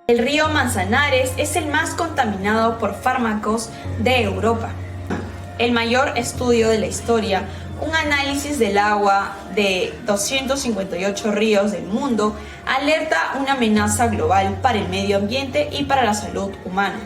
El río Manzanares es el más contaminado por fármacos de Europa. El mayor estudio de la historia, un análisis del agua de 258 ríos del mundo, alerta una amenaza global para el medio ambiente y para la salud humana.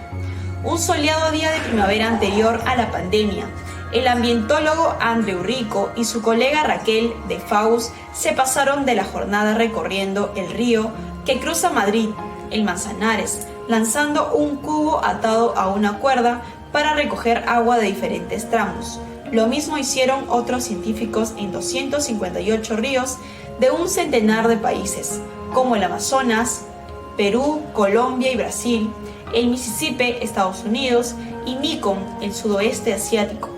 Un soleado día de primavera anterior a la pandemia, el ambientólogo Andreu Rico y su colega Raquel de Faus se pasaron de la jornada recorriendo el río que cruza Madrid, el Manzanares, lanzando un cubo atado a una cuerda para recoger agua de diferentes tramos. Lo mismo hicieron otros científicos en 258 ríos de un centenar de países, como el Amazonas, Perú, Colombia y Brasil, el Mississippi, Estados Unidos, y Mekong, el sudoeste asiático.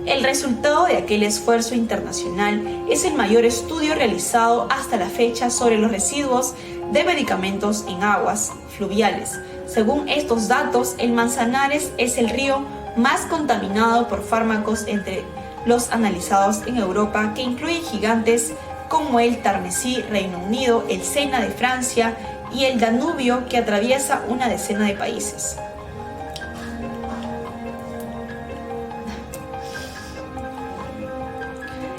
El resultado de aquel esfuerzo internacional es el mayor estudio realizado hasta la fecha sobre los residuos de medicamentos en aguas fluviales. Según estos datos, el Manzanares es el río más contaminado por fármacos entre los analizados en Europa, que incluye gigantes como el Tarnesí, Reino Unido, el Sena de Francia y el Danubio, que atraviesa una decena de países.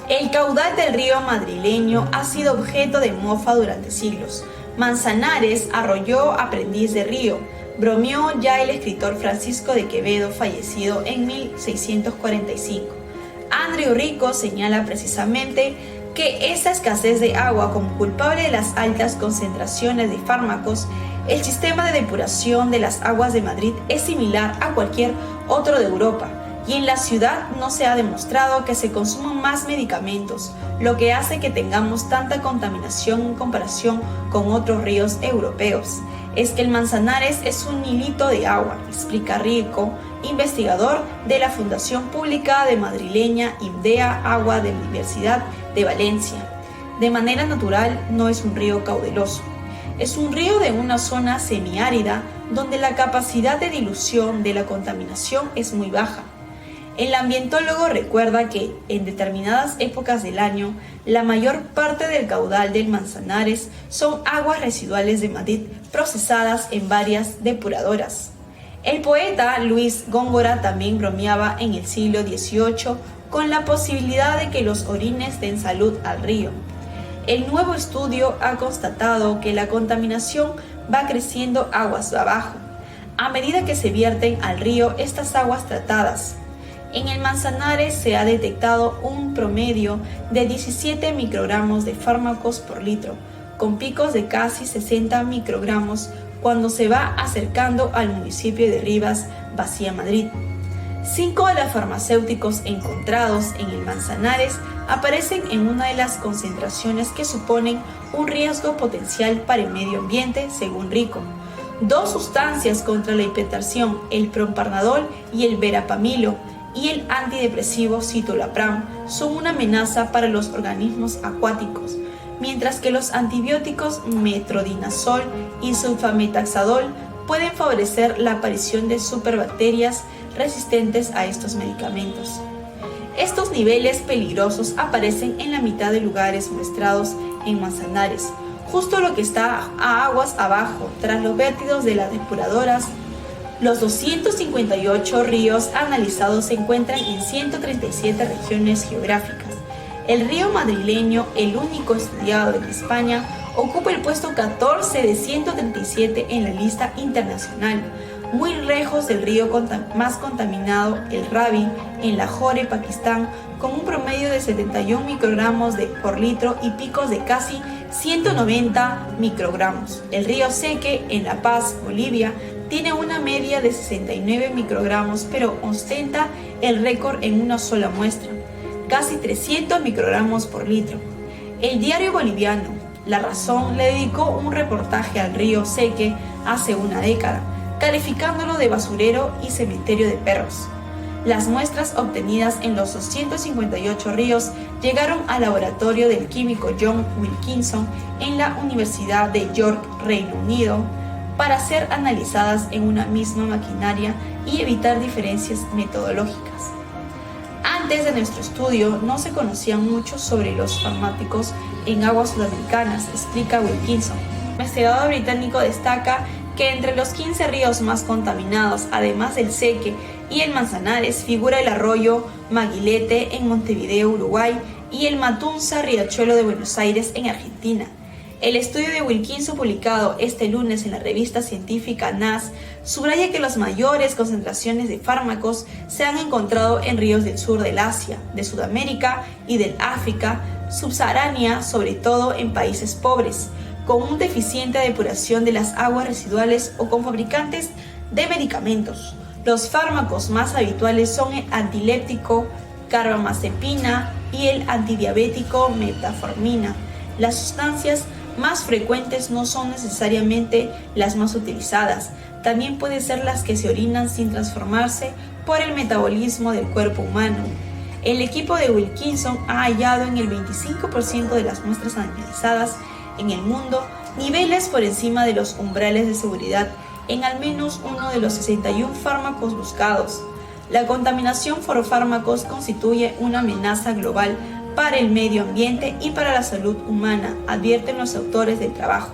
El caudal del río madrileño ha sido objeto de mofa durante siglos. Manzanares arrolló aprendiz de río, bromeó ya el escritor Francisco de Quevedo, fallecido en 1645. Andreu Rico señala precisamente que esa escasez de agua como culpable de las altas concentraciones de fármacos. El sistema de depuración de las aguas de Madrid es similar a cualquier otro de Europa, y en la ciudad no se ha demostrado que se consuman más medicamentos, lo que hace que tengamos tanta contaminación en comparación con otros ríos europeos. Es que el Manzanares es un hilito de agua, explica Rico, investigador de la Fundación Pública de madrileña IMDEA Agua de la Universidad de Valencia. De manera natural no es un río caudaloso. Es un río de una zona semiárida donde la capacidad de dilución de la contaminación es muy baja. El ambientólogo recuerda que en determinadas épocas del año, la mayor parte del caudal del Manzanares son aguas residuales de Madrid procesadas en varias depuradoras. El poeta Luis Góngora también bromeaba en el siglo XVIII con la posibilidad de que los orines den salud al río. El nuevo estudio ha constatado que la contaminación va creciendo aguas abajo, a medida que se vierten al río estas aguas tratadas. En el Manzanares se ha detectado un promedio de 17 microgramos de fármacos por litro, con picos de casi 60 microgramos cuando se va acercando al municipio de Rivas Vacía, Madrid. 5 de los farmacéuticos encontrados en el Manzanares aparecen en una de las concentraciones que suponen un riesgo potencial para el medio ambiente, según Rico. 2 sustancias contra la hipertensión, el proparnadol y el verapamilo, y el antidepresivo citalopram, son una amenaza para los organismos acuáticos, mientras que los antibióticos metronidazol y sulfametaxazol pueden favorecer la aparición de superbacterias resistentes a estos medicamentos. Estos niveles peligrosos aparecen en la mitad de lugares muestrados en Manzanares, justo lo que está a aguas abajo, tras los vértidos de las depuradoras. Los 258 ríos analizados se encuentran en 137 regiones geográficas. El río madrileño, el único estudiado en España, ocupa el puesto 14 de 137 en la lista internacional, muy lejos del río más contaminado, el Ravi, en Lahore, Pakistán, con un promedio de 71 microgramos por litro y picos de casi 190 microgramos. El río Seque, en La Paz, Bolivia, tiene una media de 69 microgramos, pero ostenta el récord en una sola muestra, casi 300 microgramos por litro. El diario boliviano La Razón le dedicó un reportaje al río Seque hace una década, calificándolo de basurero y cementerio de perros. Las muestras obtenidas en los 258 ríos llegaron al laboratorio del químico John Wilkinson en la Universidad de York, Reino Unido, para ser analizadas en una misma maquinaria y evitar diferencias metodológicas. Antes de nuestro estudio no se conocían mucho sobre los fármacos en aguas sudamericanas, explica Wilkinson. El investigador británico destaca que entre los 15 ríos más contaminados, además del Seque y el Manzanares, figura el arroyo Maguilete en Montevideo, Uruguay, y el Matunza Riachuelo de Buenos Aires en Argentina. El estudio de Wilkinson, publicado este lunes en la revista científica NAS, subraya que las mayores concentraciones de fármacos se han encontrado en ríos del sur del Asia, de Sudamérica y del África subsahariana, sobre todo en países pobres, con una deficiente depuración de las aguas residuales o con fabricantes de medicamentos. Los fármacos más habituales son el antiléptico carbamazepina y el antidiabético metformina. Las sustancias más frecuentes no son necesariamente las más utilizadas, también pueden ser las que se orinan sin transformarse por el metabolismo del cuerpo humano. El equipo de Wilkinson ha hallado en el 25% de las muestras analizadas en el mundo niveles por encima de los umbrales de seguridad en al menos uno de los 61 fármacos buscados. La contaminación por fármacos constituye una amenaza global para el medio ambiente y para la salud humana, advierten los autores del trabajo.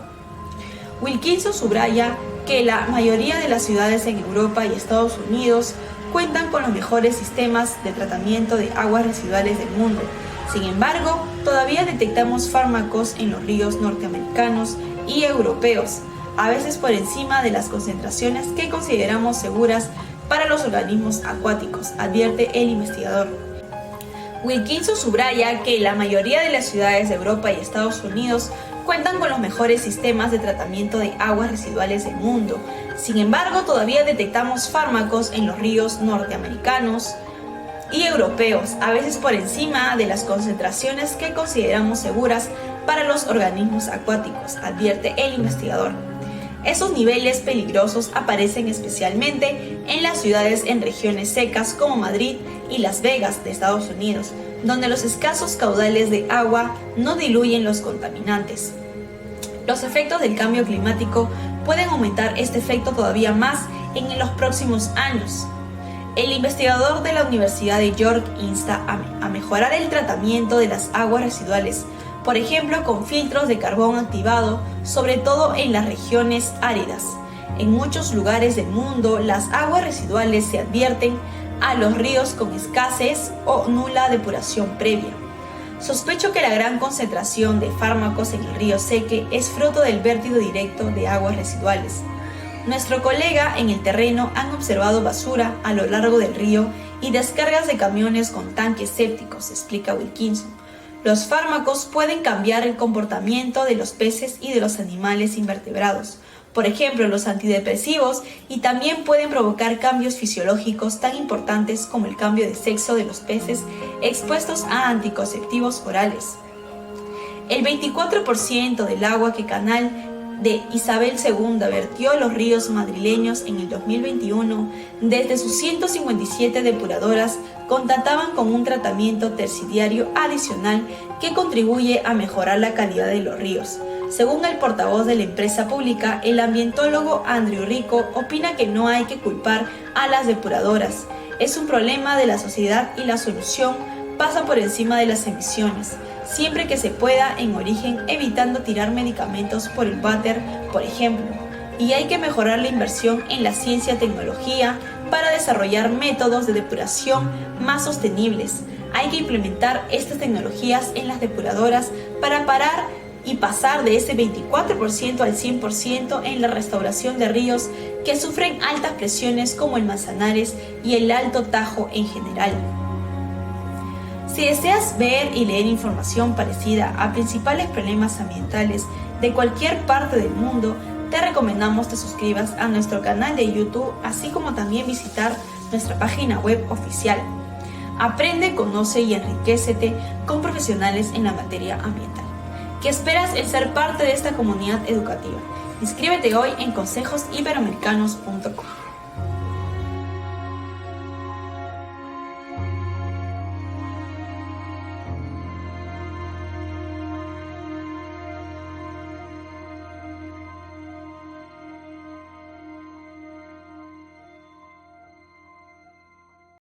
Wilkinson subraya que la mayoría de las ciudades en Europa y Estados Unidos cuentan con los mejores sistemas de tratamiento de aguas residuales del mundo. Sin embargo, todavía detectamos fármacos en los ríos norteamericanos y europeos, a veces por encima de las concentraciones que consideramos seguras para los organismos acuáticos, advierte el investigador. Wilkinson subraya que la mayoría de las ciudades de Europa y Estados Unidos cuentan con los mejores sistemas de tratamiento de aguas residuales del mundo. Sin embargo, todavía detectamos fármacos en los ríos norteamericanos y europeos, a veces por encima de las concentraciones que consideramos seguras para los organismos acuáticos, advierte el investigador. Esos niveles peligrosos aparecen especialmente en las ciudades en regiones secas como Madrid y Las Vegas de Estados Unidos, donde los escasos caudales de agua no diluyen los contaminantes. Los efectos del cambio climático pueden aumentar este efecto todavía más en los próximos años. El investigador de la Universidad de York insta a mejorar el tratamiento de las aguas residuales, por ejemplo con filtros de carbón activado, sobre todo en las regiones áridas. En muchos lugares del mundo, las aguas residuales se advierten a los ríos con escasez o nula depuración previa. Sospecho que la gran concentración de fármacos en el río Seque es fruto del vertido directo de aguas residuales. Nuestro colega en el terreno han observado basura a lo largo del río y descargas de camiones con tanques sépticos, explica Wilkinson. Los fármacos pueden cambiar el comportamiento de los peces y de los animales invertebrados, por ejemplo los antidepresivos, y también pueden provocar cambios fisiológicos tan importantes como el cambio de sexo de los peces expuestos a anticonceptivos orales. El 24% del agua que Canal de Isabel II vertió a los ríos madrileños en el 2021, desde sus 157 depuradoras, contaban con un tratamiento terciario adicional que contribuye a mejorar la calidad de los ríos. Según el portavoz de la empresa pública, el ambientólogo Andrew Rico opina que no hay que culpar a las depuradoras. Es un problema de la sociedad y la solución pasa por encima de las emisiones, siempre que se pueda en origen, evitando tirar medicamentos por el váter, por ejemplo. Y hay que mejorar la inversión en la ciencia y tecnología para desarrollar métodos de depuración más sostenibles. Hay que implementar estas tecnologías en las depuradoras para parar y pasar de ese 24% al 100% en la restauración de ríos que sufren altas presiones como el Manzanares y el Alto Tajo en general. Si deseas ver y leer información parecida a principales problemas ambientales de cualquier parte del mundo, te recomendamos te suscribas a nuestro canal de YouTube, así como también visitar nuestra página web oficial. Aprende, conoce y enriquécete con profesionales en la materia ambiental. ¿Qué esperas en ser parte de esta comunidad educativa? Inscríbete hoy en consejosiberoamericanos.com.